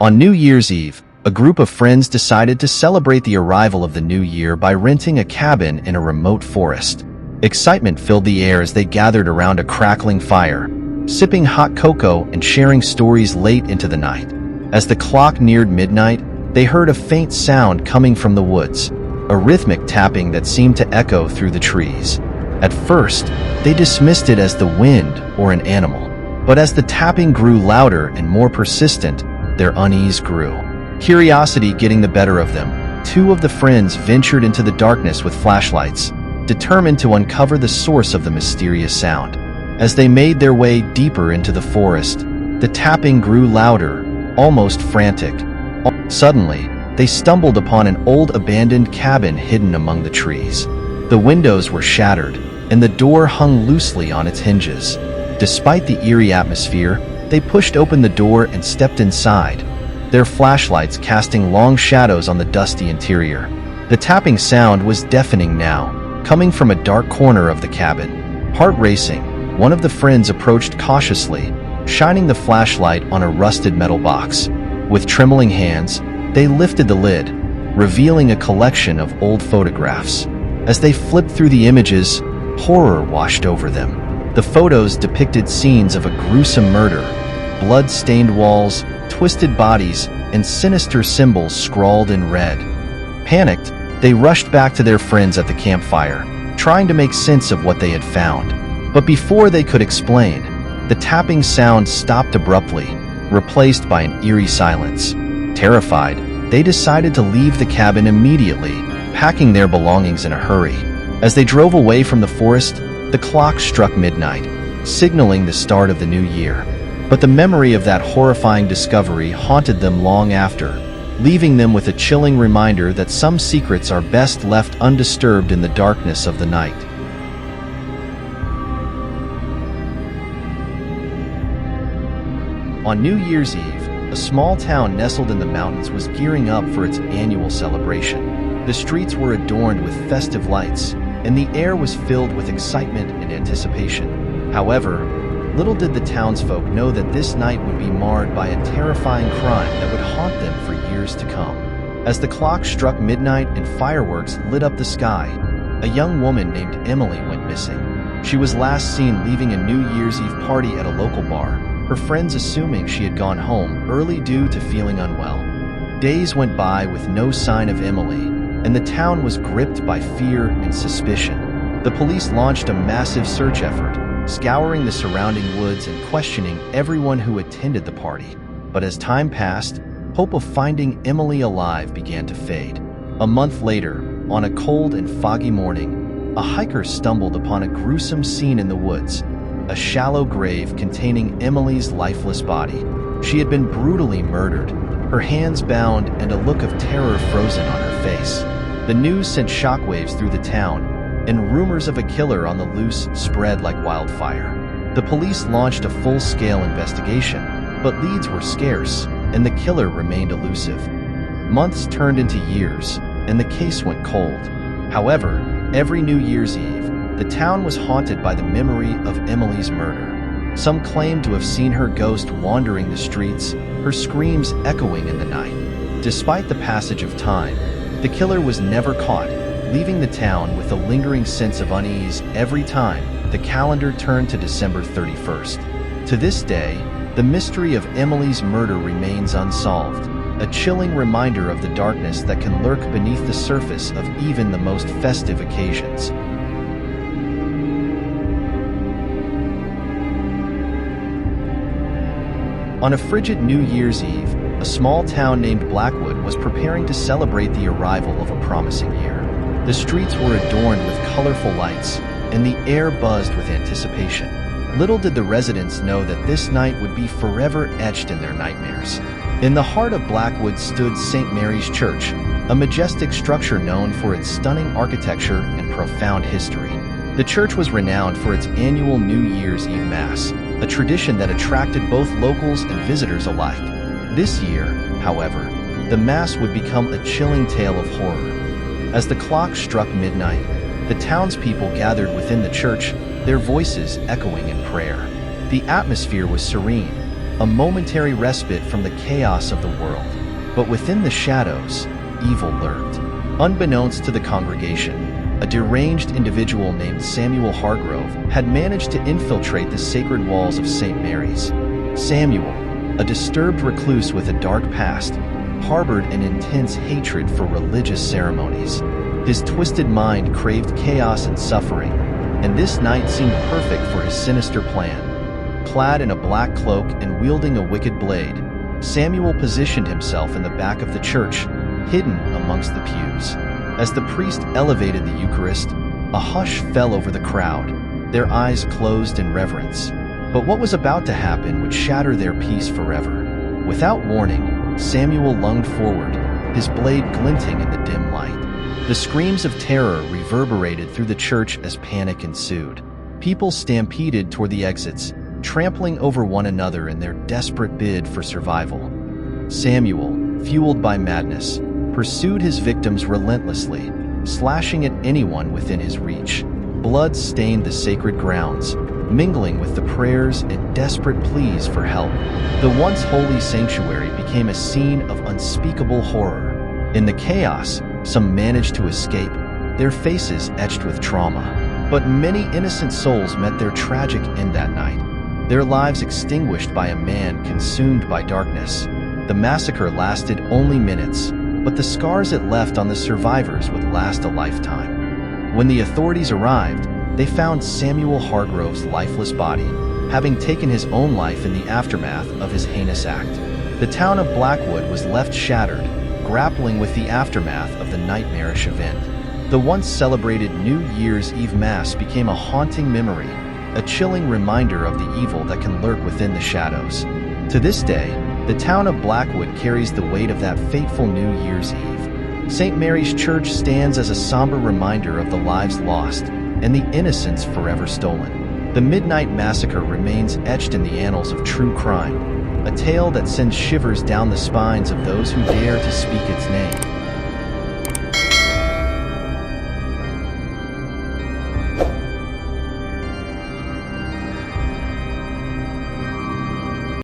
On New Year's Eve, a group of friends decided to celebrate the arrival of the new year by renting a cabin in a remote forest. Excitement filled the air as they gathered around a crackling fire, sipping hot cocoa and sharing stories late into the night. As the clock neared midnight, they heard a faint sound coming from the woods, a rhythmic tapping that seemed to echo through the trees. At first, they dismissed it as the wind or an animal, but as the tapping grew louder and more persistent, their unease grew. Curiosity getting the better of them, two of the friends ventured into the darkness with flashlights, determined to uncover the source of the mysterious sound. As they made their way deeper into the forest, the tapping grew louder, almost frantic. Suddenly, they stumbled upon an old abandoned cabin hidden among the trees. The windows were shattered, and the door hung loosely on its hinges. Despite the eerie atmosphere, they pushed open the door and stepped inside, their flashlights casting long shadows on the dusty interior. The tapping sound was deafening now, coming from a dark corner of the cabin. Heart racing, one of the friends approached cautiously, shining the flashlight on a rusted metal box. With trembling hands, they lifted the lid, revealing a collection of old photographs. As they flipped through the images, horror washed over them. The photos depicted scenes of a gruesome murder, blood-stained walls, twisted bodies, and sinister symbols scrawled in red. Panicked, they rushed back to their friends at the campfire, trying to make sense of what they had found. But before they could explain, the tapping sound stopped abruptly, replaced by an eerie silence. Terrified, they decided to leave the cabin immediately, packing their belongings in a hurry. As they drove away from the forest, the clock struck midnight, signaling the start of the new year. But the memory of that horrifying discovery haunted them long after, leaving them with a chilling reminder that some secrets are best left undisturbed in the darkness of the night. On New Year's Eve, a small town nestled in the mountains was gearing up for its annual celebration. The streets were adorned with festive lights, and the air was filled with excitement and anticipation. However, little did the townsfolk know that this night would be marred by a terrifying crime that would haunt them for years to come. As the clock struck midnight and fireworks lit up the sky, a young woman named Emily went missing. She was last seen leaving a New Year's Eve party at a local bar, her friends assuming she had gone home early due to feeling unwell. Days went by with no sign of Emily, and the town was gripped by fear and suspicion. The police launched a massive search effort, scouring the surrounding woods and questioning everyone who attended the party. But as time passed, hope of finding Emily alive began to fade. A month later, on a cold and foggy morning, a hiker stumbled upon a gruesome scene in the woods, a shallow grave containing Emily's lifeless body. She had been brutally murdered, her hands bound and a look of terror frozen on her face. The news sent shockwaves through the town, and rumors of a killer on the loose spread like wildfire. The police launched a full-scale investigation, but leads were scarce, and the killer remained elusive. Months turned into years, and the case went cold. However, every New Year's Eve, the town was haunted by the memory of Emily's murder. Some claimed to have seen her ghost wandering the streets, her screams echoing in the night. Despite the passage of time, the killer was never caught, leaving the town with a lingering sense of unease every time the calendar turned to December 31st. To this day, the mystery of Emily's murder remains unsolved, a chilling reminder of the darkness that can lurk beneath the surface of even the most festive occasions. On a frigid New Year's Eve, a small town named Blackwood was preparing to celebrate the arrival of a promising year. The streets were adorned with colorful lights, and the air buzzed with anticipation. Little did the residents know that this night would be forever etched in their nightmares. In the heart of Blackwood stood St. Mary's Church, a majestic structure known for its stunning architecture and profound history. The church was renowned for its annual New Year's Eve Mass, a tradition that attracted both locals and visitors alike. This year, however, the Mass would become a chilling tale of horror. As the clock struck midnight, the townspeople gathered within the church, their voices echoing in prayer. The atmosphere was serene, a momentary respite from the chaos of the world. But within the shadows, evil lurked. Unbeknownst to the congregation, a deranged individual named Samuel Hargrove had managed to infiltrate the sacred walls of St. Mary's. Samuel, a disturbed recluse with a dark past, harbored an intense hatred for religious ceremonies. His twisted mind craved chaos and suffering, and this night seemed perfect for his sinister plan. Clad in a black cloak and wielding a wicked blade, Samuel positioned himself in the back of the church, hidden amongst the pews. As the priest elevated the Eucharist, a hush fell over the crowd, their eyes closed in reverence. But what was about to happen would shatter their peace forever. Without warning, Samuel lunged forward, his blade glinting in the dim light. The screams of terror reverberated through the church as panic ensued. People stampeded toward the exits, trampling over one another in their desperate bid for survival. Samuel, fueled by madness, pursued his victims relentlessly, slashing at anyone within his reach. Blood stained the sacred grounds, mingling with the prayers and desperate pleas for help. The once holy sanctuary became a scene of unspeakable horror. In the chaos, some managed to escape, their faces etched with trauma. But many innocent souls met their tragic end that night, their lives extinguished by a man consumed by darkness. The massacre lasted only minutes, but the scars it left on the survivors would last a lifetime. When the authorities arrived, they found Samuel Hargrove's lifeless body, having taken his own life in the aftermath of his heinous act. The town of Blackwood was left shattered, grappling with the aftermath of the nightmarish event. The once celebrated New Year's Eve Mass became a haunting memory, a chilling reminder of the evil that can lurk within the shadows. To this day, the town of Blackwood carries the weight of that fateful New Year's Eve. St. Mary's Church stands as a somber reminder of the lives lost and the innocence forever stolen. The Midnight Massacre remains etched in the annals of true crime, a tale that sends shivers down the spines of those who dare to speak its name.